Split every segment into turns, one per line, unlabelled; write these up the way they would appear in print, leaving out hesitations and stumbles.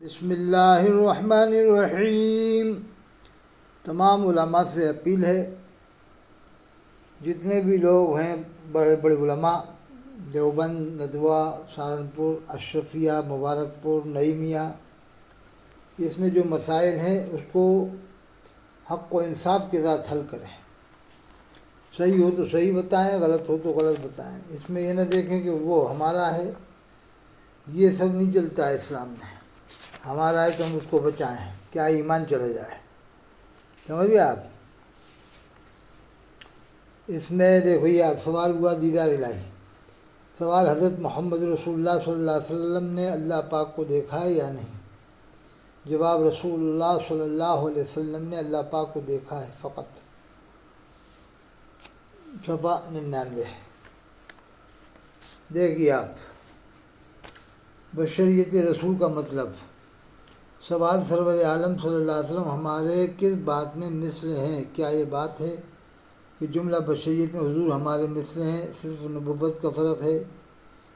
بسم اللہ الرحمن الرحیم۔ تمام علماء سے اپیل ہے، جتنے بھی لوگ ہیں بڑے بڑے علماء، دیوبند، ندوہ، سہارنپور، اشرفیہ، مبارک پور، نعیمیہ، اس میں جو مسائل ہیں اس کو حق و انصاف کے ساتھ حل کریں۔ صحیح ہو تو صحیح بتائیں، غلط ہو تو غلط بتائیں۔ اس میں یہ نہ دیکھیں کہ وہ ہمارا ہے، یہ سب نہیں چلتا ہے اسلام میں۔ ہمارا ہے تو ہم اس کو بچائیں، کیا ایمان چلے جائے، سمجھ گئے آپ؟ اس میں دیکھو یہ آپ سوال ہوا دیدار الہی۔ سوال حضرت محمد رسول اللہ صلی اللہ علیہ وسلم نے اللہ پاک کو دیکھا ہے یا نہیں؟ جواب، رسول اللہ صلی اللہ علیہ وسلم نے اللہ پاک کو دیکھا ہے فقط۔ صفحہ 99۔ دیکھیے آپ، بشریت رسول کا مطلب۔ سوال، سرور عالم صلی اللہ علیہ وسلم ہمارے کس بات میں مثل ہیں؟ کیا یہ بات ہے کہ جملہ بشریت میں حضور ہمارے مثل ہیں، صرف نبوت کا فرق ہے،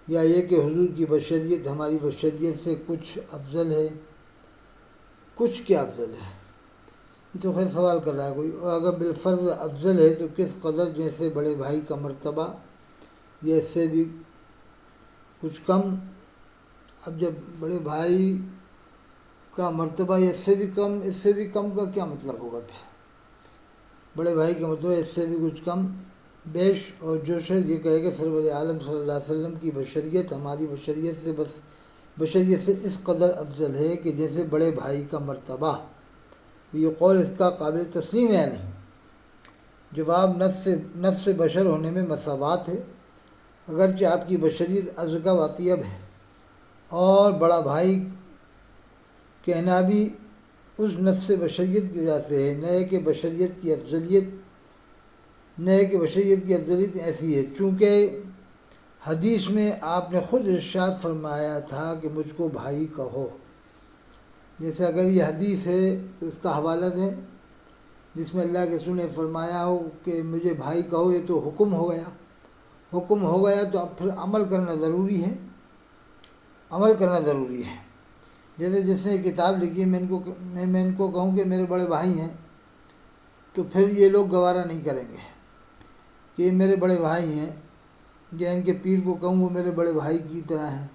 یا یہ کہ حضور کی بشریت ہماری بشریت سے کچھ افضل ہے؟ کچھ کیا افضل ہے؟ یہ تو خیر سوال کر رہا ہے کوئی۔ اور اگر بالفرض افضل ہے تو کس قدر، جیسے بڑے بھائی کا مرتبہ یا اس سے بھی کچھ کم؟ اب جب بڑے بھائی کا مرتبہ یا اس سے بھی کم کا کیا مطلب ہوگا پھر؟ بڑے بھائی کا مرتبہ اس سے بھی کچھ کم، بیش اور جوش ہے یہ کہے کہ سرور عالم صلی اللہ علیہ وسلم کی بشریت ہماری بشریت سے اس قدر افضل ہے کہ جیسے بڑے بھائی کا مرتبہ۔ یہ قول اس کا قابل تسلیم ہے یا نہیں؟ جواب، نفس بشر ہونے میں مساوات ہے، اگرچہ آپ کی بشریت ازکیٰ و اطیب ہے، اور بڑا بھائی کہنا بھی اس نفس بشریت کی وجہ سے ہے، نہ کہ بشریت کی افضلیت ایسی ہے، چونکہ حدیث میں آپ نے خود ارشاد فرمایا تھا کہ مجھ کو بھائی کہو۔ جیسے اگر یہ حدیث ہے تو اس کا حوالہ دیں جس میں اللہ کے رسول نے فرمایا ہو کہ مجھے بھائی کہو، یہ تو حکم ہو گیا۔ حکم ہو گیا تو اب پھر عمل کرنا ضروری ہے، جیسے جس نے کتاب لکھی ہے، میں ان کو کہوں کہ میرے بڑے بھائی ہیں تو پھر یہ لوگ گوارہ نہیں کریں گے کہ یہ میرے بڑے بھائی ہیں، یا ان کے پیر کو کہوں وہ میرے بڑے بھائی کی طرح ہیں،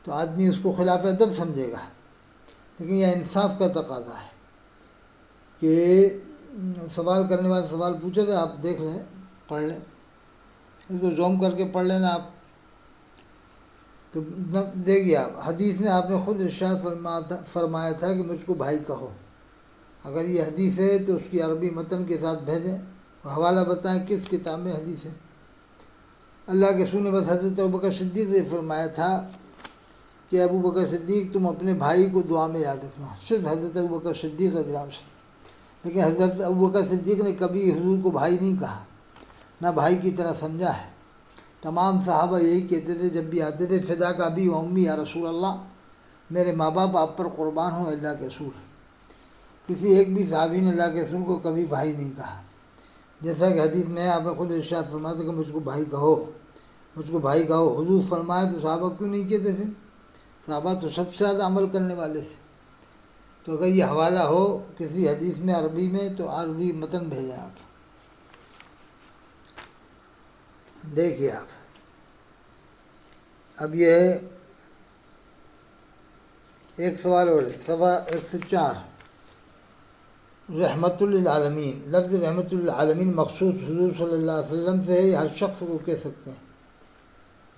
تو آدمی اس کو خلاف ادب سمجھے گا۔ لیکن یہ انصاف کا تقاضا ہے کہ سوال کرنے والے سوال پوچھے تھے، آپ دیکھ لیں، پڑھ لیں، اس کو زوم کر کے پڑھ لینا آپ۔ تو دیکھیے آپ، حدیث میں آپ نے خود ارشاد فرمایا تھا کہ مجھ کو بھائی کہو۔ اگر یہ حدیث ہے تو اس کی عربی متن کے ساتھ بھیجیں اور حوالہ بتائیں کس کتاب میں حدیث ہے۔ اللہ کے رسول نے بس حضرت ابوبکر صدیق سے فرمایا تھا کہ ابوبکر صدیق تم اپنے بھائی کو دعا میں یاد رکھنا، صرف حضرت ابوبکر صدیق رضی اللہ عنہ سے۔ لیکن حضرت ابوبکر صدیق نے کبھی حضور کو بھائی نہیں کہا، نہ بھائی کی طرح سمجھا ہے۔ تمام صحابہ یہی کہتے تھے جب بھی آتے تھے، فدا کا ابی و امی یا رسول اللہ، میرے ماں باپ آپ پر قربان ہوں اللہ کے رسول۔ کسی ایک بھی صحابی نے اللہ کے رسول کو کبھی بھائی نہیں کہا، جیسا کہ حدیث میں آپ نے خود ارشاد فرمایا تھا کہ مجھ کو بھائی کہو۔ حضور فرمایا تو صحابہ کیوں نہیں کہتے پھر؟ صحابہ تو سب سے زیادہ عمل کرنے والے تھے۔ تو اگر یہ حوالہ ہو کسی حدیث میں عربی میں تو عربی متن بھیجیں آپ۔ دیکھیے آپ، اب یہ ہے ایک سوال اور، صفحہ 104۔ رحمت للعالمین، لفظ رحمت للعالمین مخصوص حضور صلی اللہ علیہ وسلم سے ہے یا ہر شخص کو کہہ سکتے ہیں؟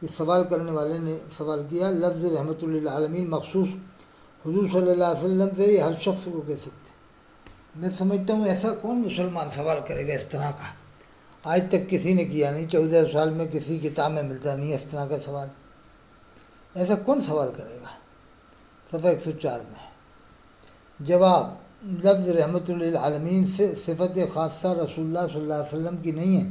اس سوال کرنے والے نے سوال کیا، لفظ رحمت للعالمین مخصوص حضور صلی اللہ علیہ وسلم سے ہر شخص کو کہہ سکتے ہیں؟ میں سمجھتا ہوں ایسا کون مسلمان سوال کرے گا اس طرح کا؟ آج تک کسی نے کیا نہیں، 14 سال میں کسی کتاب میں ملتا نہیں اس طرح کا سوال۔ ایسا کون سوال کرے گا؟ صفحہ 104 میں جواب، لفظ رحمت للعالمین سے صفت خاصہ رسول اللہ صلی اللہ علیہ وسلم کی نہیں ہے،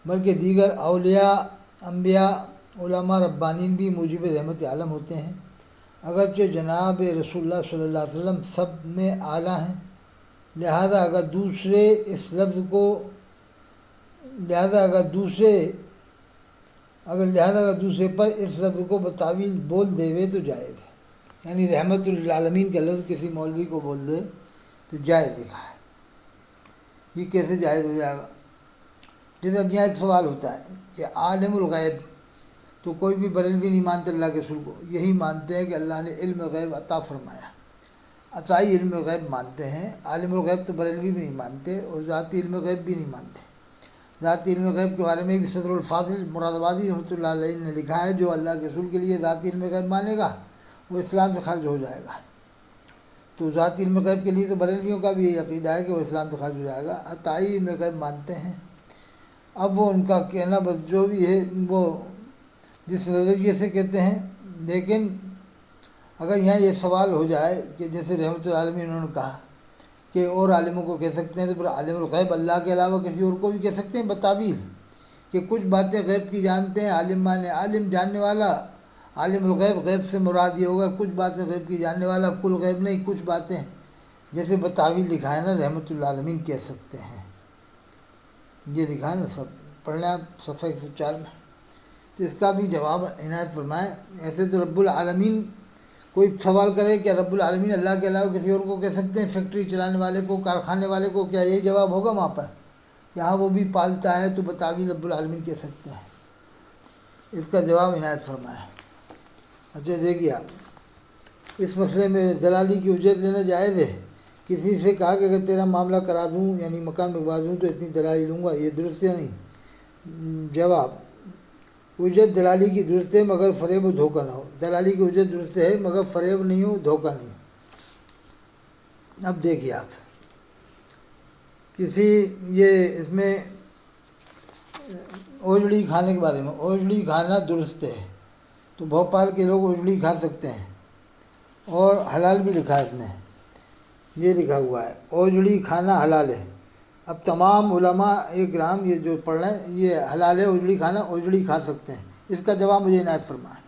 بلکہ دیگر اولیاء، انبیاء، علماء ربانین بھی موجب رحمت عالم ہوتے ہیں، اگرچہ جناب رسول اللہ صلی اللہ علیہ وسلم سب میں اعلیٰ ہیں۔ لہذا اگر دوسرے پر اس لفظ کو بتاویل بول دے ہوئے تو جائے گا۔ یعنی رحمت للعالمین کا لفظ کسی مولوی کو بول دے تو جائز لکھا ہے. یہ کیسے جائز ہو جائے گا؟ جیسے اب یہاں ایک سوال ہوتا ہے کہ عالم الغیب، تو کوئی بھی بریلوی نہیں مانتے اللہ کے رسول کو، یہی مانتے ہیں کہ اللہ نے علم غیب عطا فرمایا، عطائی علم غیب مانتے ہیں. عالم الغیب تو بریلوی بھی نہیں مانتے، اور ذاتی علم غیب بھی نہیں مانتے. ذاتی علم غیب کے بارے میں بھی صدر الفاضل مراد آبادی رحمۃ اللہ علیہ نے لکھا ہے، جو اللہ کے رسول کے لیے ذاتی علم غیب مانے گا وہ اسلام سے خارج ہو جائے گا. تو ذاتی علم غیب کے لیے تو بریلویوں کا بھی یہی عقیدہ ہے کہ وہ اسلام سے خارج ہو جائے گا. عطائی علم غیب مانتے ہیں. اب وہ ان کا کہنا بس جو بھی ہے وہ جس نظریے سے کہتے ہیں. لیکن اگر یہاں یہ سوال ہو جائے کہ جیسے رحمۃ العالمین انہوں نے کہا کہ اور عالموں کو کہہ سکتے ہیں، تو پھر عالم الغیب اللہ کے علاوہ کسی اور کو بھی کہہ سکتے ہیں بتاویل، کہ کچھ باتیں غیب کی جانتے ہیں. عالم مانے عالم جاننے والا، عالم الغیب، غیب سے مراد یہ ہوگا کچھ باتیں غیب کی جاننے والا، کل غیب نہیں، کچھ باتیں جیسے بتاویل لکھا ہے نا رحمۃ العالمین کہہ سکتے ہیں. یہ لکھا ہے نا، سب پڑھ لیں آپ صفحہ 104 میں. تو اس کا بھی جواب عنایت فرمائیں. ایسے تو رب العالمین، کوئی سوال کرے کہ رب العالمین اللہ کے علاوہ کسی اور کو کہہ سکتے ہیں، فیکٹری چلانے والے کو، کارخانے والے کو، کیا یہی جواب ہوگا وہاں پر کہ ہاں وہ بھی پالتا ہے تو بتاویل رب العالمین کہہ سکتے ہیں؟ اس کا جواب عنایت فرمائیں. اچھا دیکھیے آپ، اس مسئلے میں دلالی کی اجرت لینا جائز ہے. کسی سے کہا کہ اگر تیرا معاملہ کرا دوں یعنی مکان منگوا دوں تو اتنی دلالی لوں گا، یہ درست ہے نہیں؟ جواب، اجرت دلالی کی درست ہے مگر فریب و دھوکہ نہ ہو. دلالی کی اجرت درست ہے مگر فریب نہیں ہو، دھوکہ نہیں ہو. اب دیکھیے آپ، کسی یہ اس میں اوجڑی کھانے کے بارے میں، اوجڑی کھانا درست ہے تو بھوپال کے لوگ اوجڑی کھا سکتے ہیں، اور حلال بھی لکھا ہے اس میں، یہ لکھا ہوا ہے اوجڑی کھانا حلال ہے. اب تمام علماء ایک رام یہ جو پڑھ رہے ہیں یہ حلال ہے اوجڑی کھانا، اوجڑی کھا سکتے ہیں. اس کا جواب مجھے عنایت فرمائیں.